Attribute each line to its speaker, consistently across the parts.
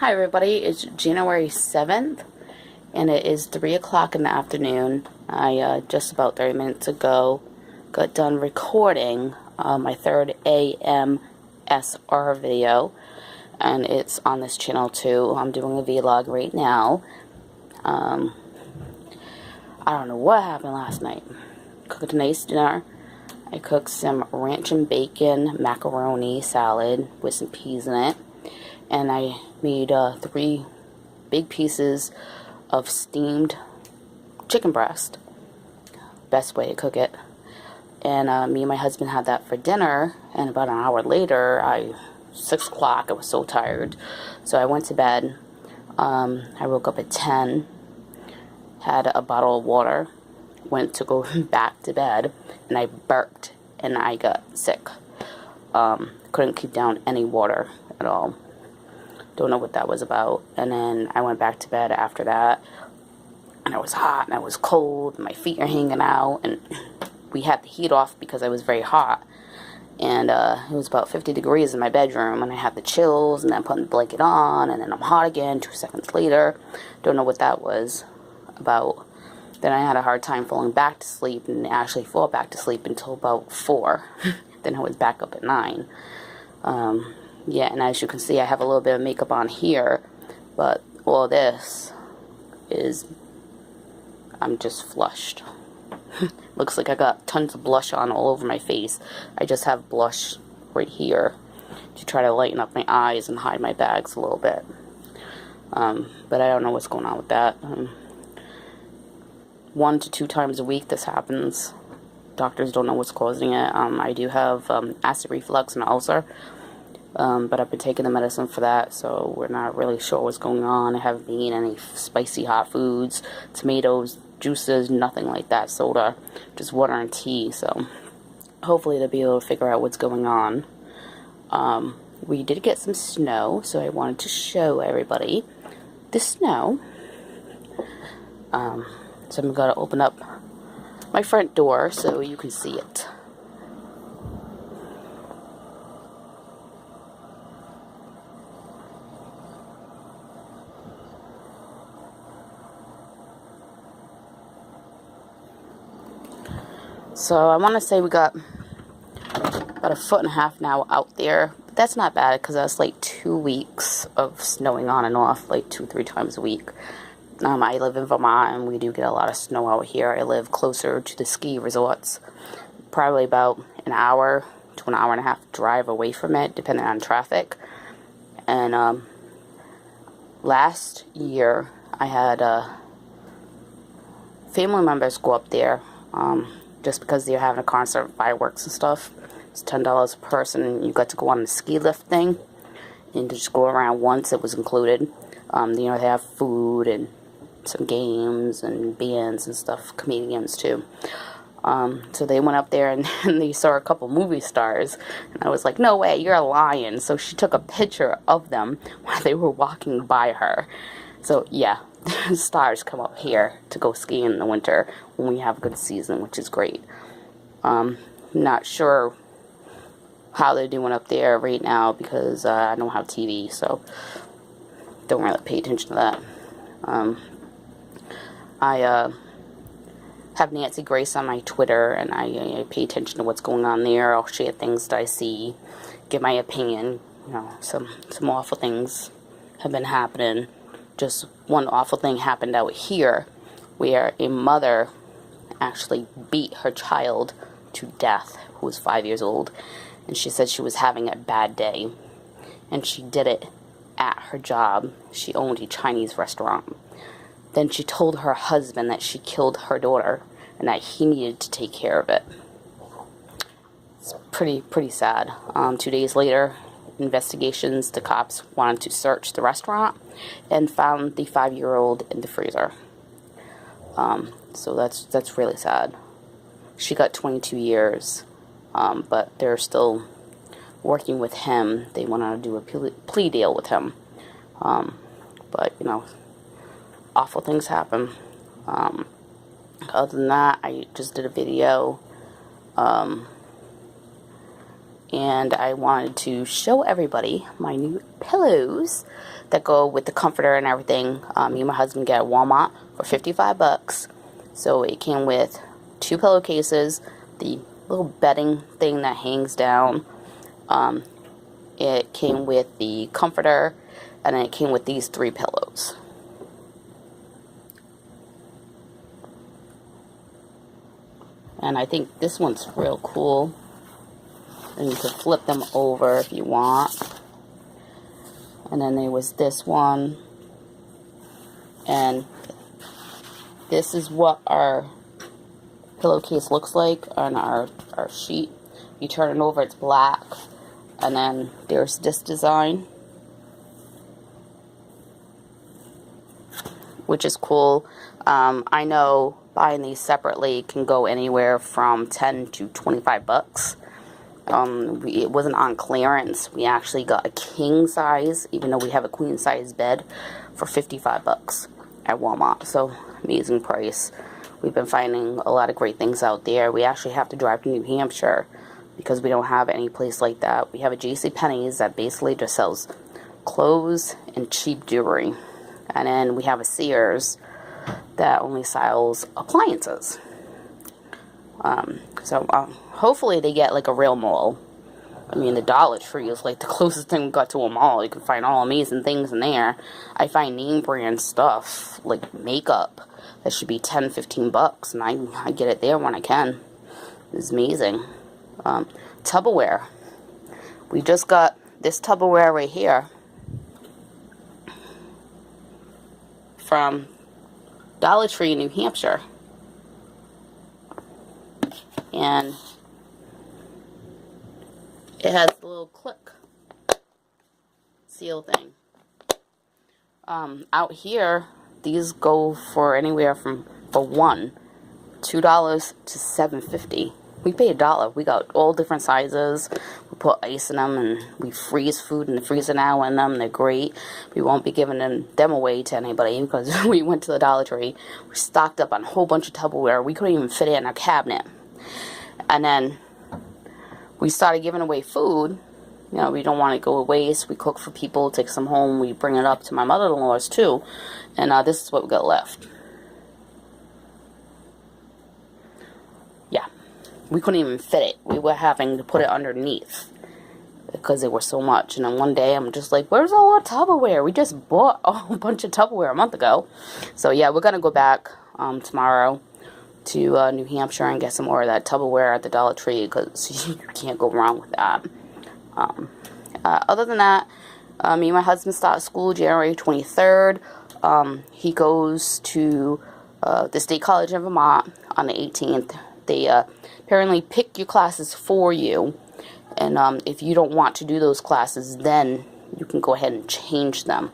Speaker 1: Hi everybody, it's January 7th and it is 3 o'clock in the afternoon. I just about 30 minutes ago got done recording my third AMSR video, and it's on this channel too. I'm doing a vlog right now. I don't know what happened last night. Cooked a nice dinner. I cooked some ranch and bacon macaroni salad with some peas in it. And I made 3 big pieces of steamed chicken breast. Best way to cook it. And me and my husband had that for dinner, and about an hour later, 6 o'clock, I was so tired. So I went to bed. I woke up at 10, had a bottle of water, went to go back to bed, and I burped, and I got sick. Couldn't keep down any water at all. Don't know what that was about. And then I went back to bed after that, and I was hot and I was cold, and my feet are hanging out, and we had the heat off because I was very hot, and it was about 50 degrees in my bedroom, and I had the chills, and then putting the blanket on, and then I'm hot again 2 seconds later. Don't know what that was about. Then I had a hard time falling back to sleep, and actually fall back to sleep until about 4. Then I was back up at 9. Yeah, and as you can see, I have a little bit of makeup on here, but all this is, I'm just flushed. Looks like I got tons of blush on all over my face. I just have blush right here to try to lighten up my eyes and hide my bags a little bit. But I don't know what's going on with that. 1 to 2 times a week this happens. Doctors don't know what's causing it. I do have acid reflux and ulcer. But I've been taking the medicine for that, so we're not really sure what's going on. I haven't been eating any spicy hot foods, tomatoes, juices, nothing like that, soda, just water and tea. So hopefully they'll be able to figure out what's going on. We did get some snow, so I wanted to show everybody the snow. So I'm going to open up my front door so you can see it. So I want to say we got about 1.5 feet now out there. But that's not bad because that's like 2 weeks of snowing on and off, like 2-3 times a week. I live in Vermont, and we do get a lot of snow out here. I live closer to the ski resorts, probably about an hour to an hour and a half drive away from it, depending on traffic. And last year I had family members go up there. Just because they're having a concert, fireworks and stuff. It's $10 a person, and you got to go on the ski lift thing, and just go around once. It was included. They have food and some games and bands and stuff, comedians too. So they went up there, and they saw a couple movie stars, and I was like, no way, you're lying. So she took a picture of them while they were walking by her. So yeah, stars come up here to go skiing in the winter when we have a good season, which is great. Not sure how they're doing up there right now because I don't have TV, so don't really pay attention to that. I have Nancy Grace on my Twitter, and I pay attention to what's going on there. I'll share things that I see, give my opinion. Some awful things have been happening. Just one awful thing happened out here where a mother actually beat her child to death, who was 5 years old, and she said she was having a bad day, and she did it at her job. She owned a Chinese restaurant. Then she told her husband that she killed her daughter and that he needed to take care of it. It's pretty sad. 2 days later, investigations, the cops wanted to search the restaurant and found the 5-year-old in the freezer. So that's really sad. She got 22 years, but they're still working with him. They want to do a plea deal with him. But awful things happen. Other than that, I just did a video and I wanted to show everybody my new pillows that go with the comforter and everything. Me and my husband got at Walmart for 55 bucks. So it came with 2 pillowcases, the little bedding thing that hangs down. It came with the comforter, and then it came with these 3 pillows. And I think this one's real cool. And you can flip them over if you want. And then there was this one. And this is what our pillowcase looks like on our sheet. You turn it over, it's black. And then there's this design, which is cool. I know buying these separately can go anywhere from 10 to 25 bucks. It wasn't on clearance. We actually got a king size, even though we have a queen size bed, for 55 bucks at Walmart. So amazing price. We've been finding a lot of great things out there. We actually have to drive to New Hampshire because we don't have any place like that. We have a JCPenney's that basically just sells clothes and cheap jewelry. And then we have a Sears that only sells appliances. So hopefully they get like a real mall. I mean, the Dollar Tree is like the closest thing we got to a mall. You can find all amazing things in there. I find name brand stuff like makeup that should be 10, 15 bucks, and I get it there when I can. It's amazing. Tupperware. We just got this Tupperware right here from Dollar Tree in New Hampshire. And it has the little click seal thing. Out here, these go for anywhere from $2 to $7.50. We pay $1. We got all different sizes. We put ice in them, and we freeze food in the freezer now in them. They're great. We won't be giving them away to anybody because we went to the Dollar Tree. We stocked up on a whole bunch of Tupperware. We couldn't even fit it in our cabinet. And then we started giving away food. You know, we don't want to go to waste. We cook for people, take some home. We bring it up to my mother-in-law's too. And this is what we got left. Yeah. We couldn't even fit it. We were having to put it underneath because there was so much. And then one day I'm just like, where's all our Tupperware? We just bought a whole bunch of Tupperware a month ago. So yeah, we're going to go back tomorrow to New Hampshire and get some more of that Tupperware at the Dollar Tree because you can't go wrong with that. Other than that, me and my husband start school January 23rd. He goes to the State College of Vermont on the 18th. They apparently pick your classes for you, and if you don't want to do those classes, then you can go ahead and change them.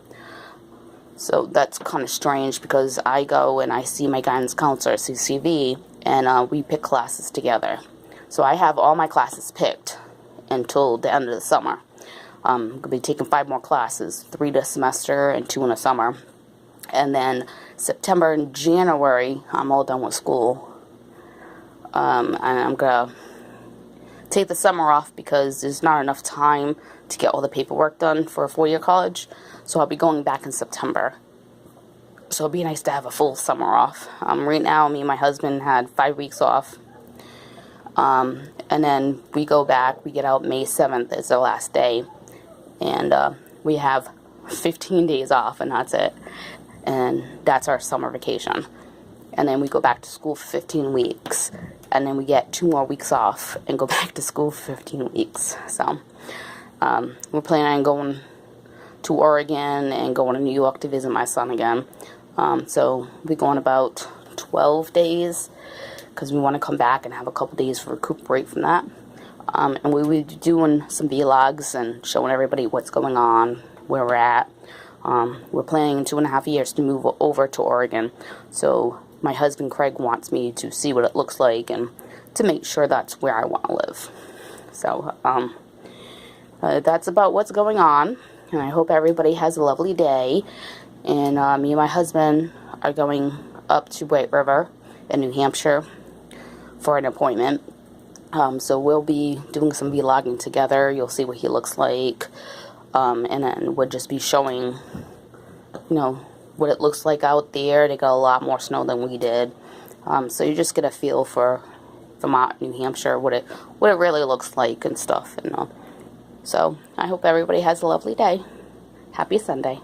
Speaker 1: So that's kind of strange because I go and I see my guidance counselor, CCV, and we pick classes together. So I have all my classes picked until the end of the summer. I'm going to be taking 5 more classes, 3 this semester and 2 in the summer. And then September and January, I'm all done with school. And I'm going to take the summer off because there's not enough time to get all the paperwork done for a 4-year college. So I'll be going back in September. So it'll be nice to have a full summer off. Right now, me and my husband had 5 weeks off. And then we go back. We get out May 7th is the last day. And we have 15 days off, and that's it. And that's our summer vacation. And then we go back to school for 15 weeks. And then we get 2 more weeks off and go back to school for 15 weeks. So we're planning on going to Oregon and going to New York to visit my son again. So we're going about 12 days because we want to come back and have a couple days to recuperate from that. And we will be doing some vlogs and showing everybody what's going on, where we're at. We're planning in 2.5 years to move over to Oregon. So my husband Craig wants me to see what it looks like and to make sure that's where I want to live. So that's about what's going on. And I hope everybody has a lovely day. And me and my husband are going up to White River in New Hampshire for an appointment. So we'll be doing some vlogging together. You'll see what he looks like. And then we'll just be showing, what it looks like out there. They got a lot more snow than we did. So you just get a feel for Vermont, New Hampshire, what it really looks like and stuff. So I hope everybody has a lovely day. Happy Sunday.